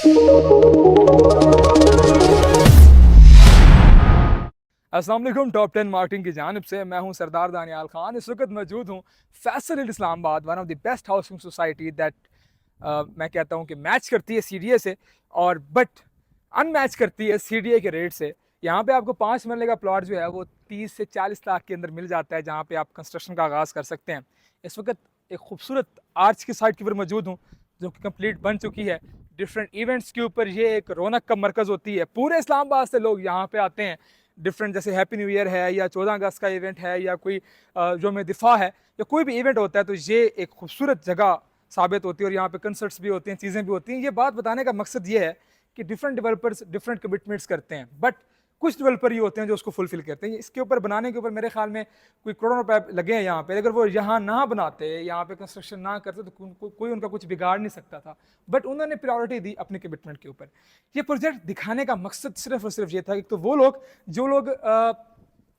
अस्सलाम वालेकुम। Top 10 marketing की जानिब से मैं हूं सरदार दानियाल खान। इस वक्त मौजूद हूं Faisal hill Islamabad, one of the best housing society that मैं कहता हूं कि मैच करती है सीडीए से और बट अनमैच करती है सीडीए के रेट से। यहाँ पे आपको 5 मरले का प्लॉट जो है वो 30 से 40 लाख के अंदर मिल जाता है, जहाँ पे आप कंस्ट्रक्शन का आगाज़ कर सकते हैं। इस वक्त एक खूबसूरत आर्च की साइड के ऊपर मौजूद हूँ जो कि कंप्लीट बन चुकी है। डिफरेंट इवेंट्स के ऊपर ये एक रौनक का मरकज़ होती है। पूरे इस्लामाबाद से लोग यहाँ पे आते हैं। डिफरेंट जैसे हैप्पी न्यू ईयर है या 14 अगस्त का इवेंट है या कोई जो में दिफा है या कोई भी इवेंट होता है, तो ये एक खूबसूरत जगह साबित होती है और यहाँ पे कंसर्ट्स भी होते हैं, चीज़ें भी होती हैं। ये बात बताने का मकसद ये है कि डिफरेंट डेवलपर्स डिफरेंट कमिटमेंट्स करते हैं, बट कुछ डेवलपर ये होते हैं जो उसको फुलफिल करते हैं। इसके ऊपर बनाने के ऊपर मेरे ख्याल में कोई करोड़ों रुपए लगे हैं यहाँ पे। अगर वो यहाँ ना बनाते, यहाँ पे कंस्ट्रक्शन ना करते, तो कोई उनका कुछ बिगाड़ नहीं सकता था। बट उन्होंने प्रायोरिटी दी अपने कमिटमेंट के ऊपर। ये प्रोजेक्ट दिखाने का मकसद सिर्फ और सिर्फ ये था कि तो वो लोग जो लोग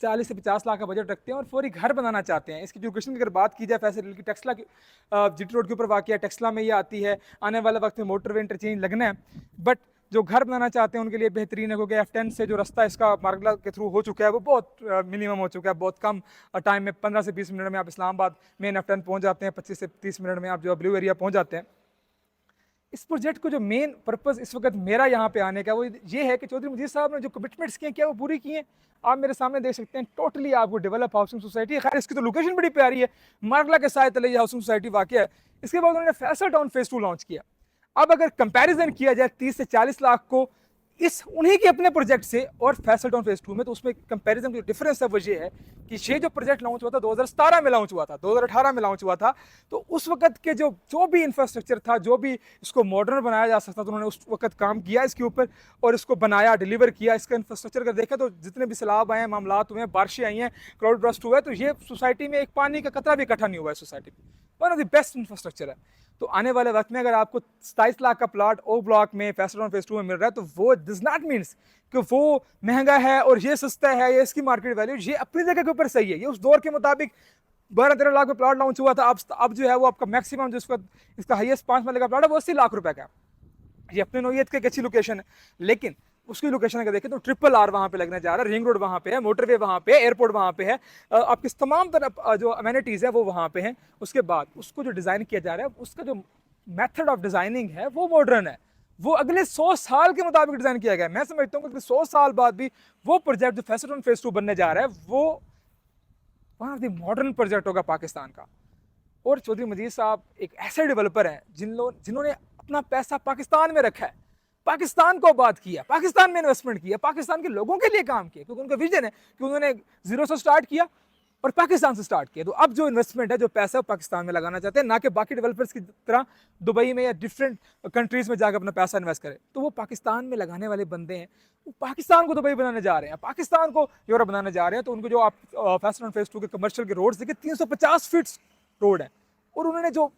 40 से 50 लाख का बजट रखते हैं और फौरी घर बनाना चाहते हैं। इसकी लोकेशन की अगर बात की जाए, फैसल हिल की टेक्सला की जीटी रोड के ऊपर वाक़ है, टेक्सला में ये आती है। आने वाले वक्त में मोटरवे इंटरचेंज लगना है, बट जो घर बनाना चाहते हैं उनके लिए बेहतरीन है, क्योंकि F10 से जो रास्ता इसका मार्गला के थ्रू हो चुका है वो बहुत मिनिमम हो चुका है। बहुत कम टाइम में 15 से 20 मिनट में आप इस्लामाबाद मेन F10 पहुंच जाते हैं। 25 से 30 मिनट में आप जो ब्लू एरिया पहुंच जाते हैं। इस प्रोजेक्ट को जो मेन पर्पस इस वक्त मेरा यहाँ पे आने का वो ये है कि चौधरी मजीद साहब ने जो कमिटमेंट्स किए क्या वो पूरी किए हैं। आप मेरे सामने देख सकते हैं, टोटली आपको डेवलप हाउसिंग सोसाइटी है। खैर इसकी तो लोकेशन बड़ी प्यारी है, मार्गला के साथ तले हाउसिंग सोसाइटी वाक़ है। इसके बाद उन्होंने फैसल टाउन फेज 2 लॉन्च किया। अब अगर कंपैरिजन किया जाए 30 से 40 लाख को इस उन्हीं के अपने प्रोजेक्ट से और फैसल टाउन फेज 2 में, तो उसमें कंपैरिजन जो डिफरेंस है वो ये है कि ये जो प्रोजेक्ट लॉन्च हुआ था 2017 में लॉन्च हुआ था, 2018 में लॉन्च हुआ था। तो उस वक्त के जो भी इंफ्रास्ट्रक्चर था, जो भी इसको मॉडर्न बनाया जा सकता था, उन्होंने उस वक्त काम किया इसके ऊपर और इसको बनाया, डिलीवर किया। इसका इंफ्रास्ट्रक्चर अगर देखा तो जितने भी सैलाब आए हैं, मामलात हुए हैं, बारिशें आई हैं, क्राउड बर्स्ट हुआ है, तो ये सोसाइटी में एक पानी का कतरा भी इकट्ठा नहीं हुआ है। सोसाइटी में one of the best infrastructure है। तो आने वाले वक्त में अगर आपको 27 लाख का प्लॉट ओ ब्लॉक में फैसल टाउन फेज 2 में मिल रहा है, तो वो डज नॉट मीन्स कि वो महंगा है और ये सस्ता है, ये इसकी मार्केट वैल्यू ये अपनी जगह के ऊपर सही है। ये उस दौर के मुताबिक 12-13 लाख में प्लॉट लॉन्च हुआ था। अब जो है वो आपका मैक्सिमम जो इसका हाईएस्ट 5 मरले का प्लॉट है वो 80 लाख रुपए का। ये अपने नौयत की एक अच्छी लोकेशन है, लेकिन उसकी लोकेशन अगर देखें तो RRR वहाँ पे लगने जा रहा है, रिंग रोड वहाँ पे है, मोटरवे वहाँ पे है, एयरपोर्ट वहाँ पे है, आपकी तमाम तरफ जो अमेनिटीज़ है वो वहाँ पे हैं। उसके बाद उसको जो डिज़ाइन किया जा रहा है, उसका जो मेथड ऑफ डिज़ाइनिंग है वो मॉडर्न है। वो अगले 100 साल के मुताबिक डिज़ाइन किया गया है। मैं समझता हूँ कि 100 साल बाद भी वो प्रोजेक्ट जो फैसल टाउन फेज 2 बनने जा रहा है वो one of the modern project होगा पाकिस्तान का। और चौधरी मजीद साहब एक ऐसे डेवलपर हैं जिन्होंने अपना पैसा पाकिस्तान में रखा है, पाकिस्तान को आबाद किया, पाकिस्तान में इन्वेस्टमेंट किया, पाकिस्तान के लोगों के लिए काम किया, क्योंकि उनका विजन है कि उन्होंने जीरो से स्टार्ट किया और पाकिस्तान से स्टार्ट किया। तो अब जो इन्वेस्टमेंट है, जो पैसा है, पाकिस्तान में लगाना चाहते हैं, ना कि बाकी डेवलपर्स की तरह दुबई में या डिफरेंट कंट्रीज में जाकर अपना पैसा इन्वेस्ट करें। तो वो पाकिस्तान में लगाने वाले बंदे हैं, वो पाकिस्तान को दुबई बनाने जा रहे हैं, पाकिस्तान को यूरोप बनाने जा रहे हैं। तो उनको जो आप फैसल टाउन फेज 2 के कमर्शियल के रोड देखिए, 350 फीट रोड है और उन्होंने जो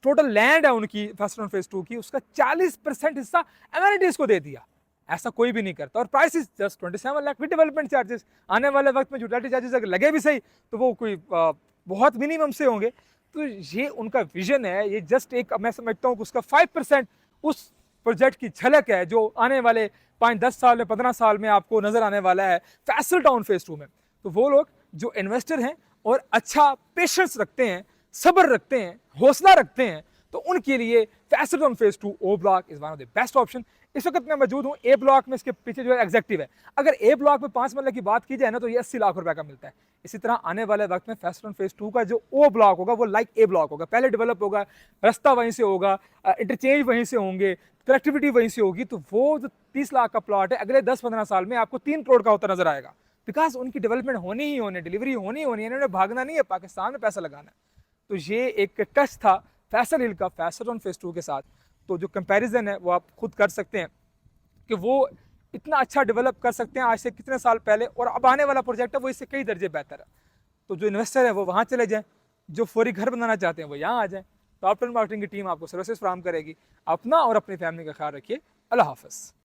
टोटल लैंड है उनकी फैसल टाउन फेज 2 की, उसका 40% हिस्सा एमेनिटीज को दे दिया। ऐसा कोई भी नहीं करता। और price is just 27 lakh with development charges. आने वाले वक्त में यूटिलिटी चार्जेस अगर लगे भी सही तो वो कोई बहुत मिनिमम से होंगे। तो ये उनका विजन है। ये जस्ट एक, मैं समझता हूँ कि उसका 5% उस प्रोजेक्ट की झलक है जो आने वाले 5-10 साल में, 15 साल में आपको नजर आने वाला है फैसल टाउन फेज 2 में। तो वो लोग जो इन्वेस्टर हैं और अच्छा पेशेंस रखते हैं, सब्र रखते हैं, हौसला रखते हैं, तो उनके लिए Faisal town phase 2 O block is one of the best option. इस वक्त मैं मौजूद हूँ ए ब्लॉक में, इसके पीछे जो है एग्जेक्टिव है। अगर ए ब्लॉक में 5 मरले की बात की जाए ना, तो ये 80 लाख रुपए का मिलता है। इसी तरह आने वाले वक्त में फैसल टाउन फेज 2 का जो ओ ब्लॉक होगा वो लाइक ए ब्लॉक होगा। पहले डेवलप होगा, रास्ता वहीं से होगा, इंटरचेंज वहीं से होंगे, कनेक्टिविटी वहीं से होगी। तो वो जो 30 लाख का प्लॉट है अगले 10-15 साल में आपको 3 करोड़ का होता नजर आएगा। बिकॉज उनकी डेवलपमेंट होनी ही होनी, डिलीवरी होनी ही होनी है, इन्होंने भागना नहीं है, पाकिस्तान में पैसा लगाना है। तो ये एक टच था फैसल हिल का फैसल टाउन फेज 2 के साथ। तो जो कंपैरिजन है वो आप खुद कर सकते हैं कि वो इतना अच्छा डेवलप कर सकते हैं आज से कितने साल पहले, और अब आने वाला प्रोजेक्ट है वो इससे कई दर्जे बेहतर है। तो जो इन्वेस्टर है वो वहाँ चले जाएं, जो फौरी घर बनाना चाहते हैं वो यहाँ आ जाएं। टॉप 10 मार्केटिंग की टीम आपको सर्विसेज फराहम करेगी। अपना और अपनी फैमिली का ख्याल रखिए। अल्लाह हाफ़िज़।